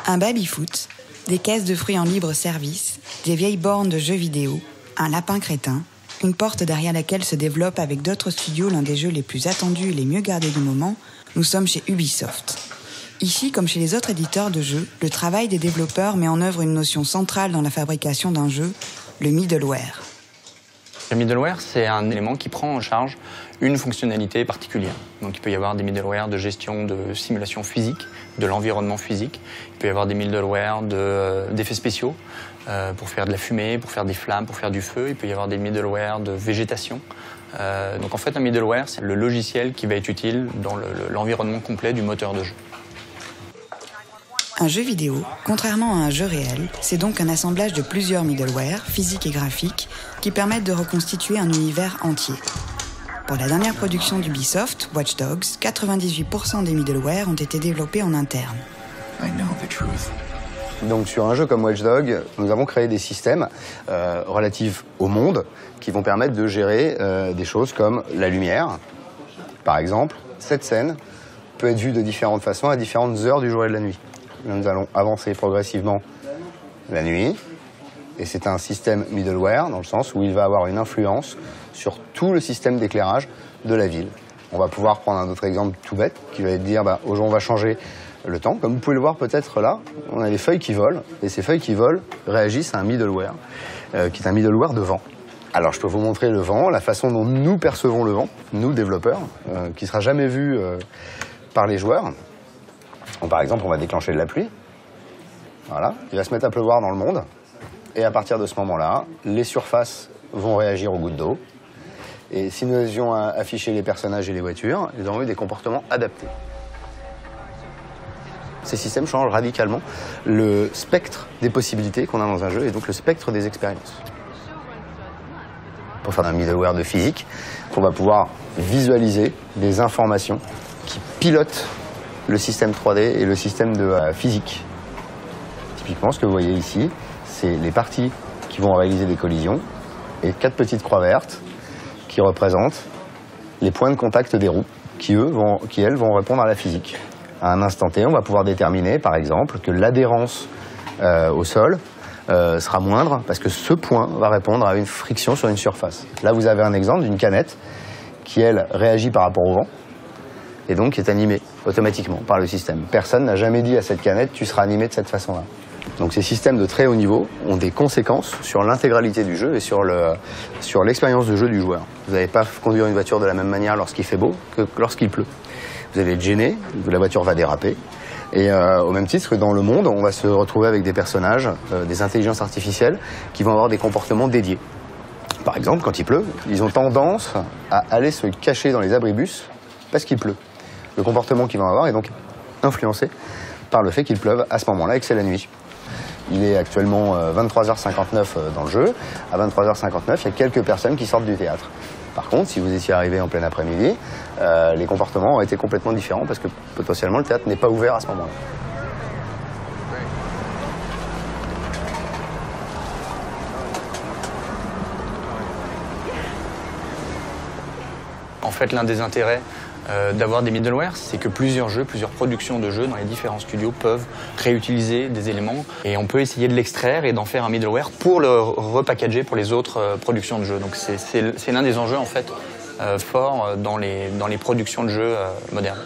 Un baby-foot, des caisses de fruits en libre service, des vieilles bornes de jeux vidéo, un lapin crétin, une porte derrière laquelle se développe avec d'autres studios l'un des jeux les plus attendus et les mieux gardés du moment, nous sommes chez Ubisoft. Ici, comme chez les autres éditeurs de jeux, le travail des développeurs met en œuvre une notion centrale dans la fabrication d'un jeu, le middleware. Le middleware, c'est un élément qui prend en charge une fonctionnalité particulière. Donc il peut y avoir des middleware de gestion de simulation physique, de l'environnement physique. Il peut y avoir des middleware d'effets spéciaux pour faire de la fumée, pour faire des flammes, pour faire du feu. Il peut y avoir des middleware de végétation. Donc en fait, un middleware, c'est le logiciel qui va être utile dans l'environnement complet du moteur de jeu. Un jeu vidéo, contrairement à un jeu réel, c'est donc un assemblage de plusieurs middleware, physiques et graphiques, qui permettent de reconstituer un univers entier. Pour la dernière production d'Ubisoft, Watch Dogs, 98% des middleware ont été développés en interne. Donc sur un jeu comme Watch Dogs, nous avons créé des systèmes relatifs au monde qui vont permettre de gérer des choses comme la lumière. Par exemple, cette scène peut être vue de différentes façons à différentes heures du jour et de la nuit. Nous allons avancer progressivement la nuit, et c'est un système middleware dans le sens où il va avoir une influence sur tout le système d'éclairage de la ville. On va pouvoir prendre un autre exemple tout bête qui va dire au jour on va changer le temps. Comme vous pouvez le voir peut-être là, on a des feuilles qui volent, et ces feuilles qui volent réagissent à un middleware, qui est un middleware de vent. Alors je peux vous montrer le vent, la façon dont nous percevons le vent, nous développeurs, qui ne sera jamais vu par les joueurs. Donc, par exemple, on va déclencher de la pluie. Voilà, il va se mettre à pleuvoir dans le monde. Et à partir de ce moment-là, les surfaces vont réagir aux gouttes d'eau. Et si nous avions affiché les personnages et les voitures, ils auront eu des comportements adaptés. Ces systèmes changent radicalement le spectre des possibilités qu'on a dans un jeu et donc le spectre des expériences. Pour faire un middleware de physique, on va pouvoir visualiser des informations qui pilotent le système 3D et le système de physique. Typiquement, ce que vous voyez ici, c'est les parties qui vont réaliser des collisions et 4 petites croix vertes qui représentent les points de contact des roues qui, elles, vont répondre à la physique. À un instant T, on va pouvoir déterminer, par exemple, que l'adhérence au sol sera moindre parce que ce point va répondre à une friction sur une surface. Là, vous avez un exemple d'une canette qui, elle, réagit par rapport au vent et donc est animée automatiquement par le système. Personne n'a jamais dit à cette canette « tu seras animé de cette façon-là ». Donc ces systèmes de très haut niveau ont des conséquences sur l'intégralité du jeu et sur l'expérience de jeu du joueur. Vous n'allez pas conduire une voiture de la même manière lorsqu'il fait beau que lorsqu'il pleut. Vous allez être gêné, la voiture va déraper. Et au même titre que dans le monde, on va se retrouver avec des personnages, des intelligences artificielles qui vont avoir des comportements dédiés. Par exemple, quand il pleut, ils ont tendance à aller se cacher dans les abribus parce qu'il pleut. Le comportement qu'ils vont avoir est donc influencé par le fait qu'il pleuve à ce moment-là et que c'est la nuit. Il est actuellement 23h59 dans le jeu. À 23h59, il y a quelques personnes qui sortent du théâtre. Par contre, si vous étiez arrivé en plein après-midi, les comportements auraient été complètement différents parce que potentiellement le théâtre n'est pas ouvert à ce moment-là. En fait, l'un des intérêts d'avoir des middleware, c'est que plusieurs productions de jeux dans les différents studios peuvent réutiliser des éléments et on peut essayer de l'extraire et d'en faire un middleware pour le repackager pour les autres productions de jeux. Donc c'est l'un des enjeux en fait forts dans les productions de jeux modernes.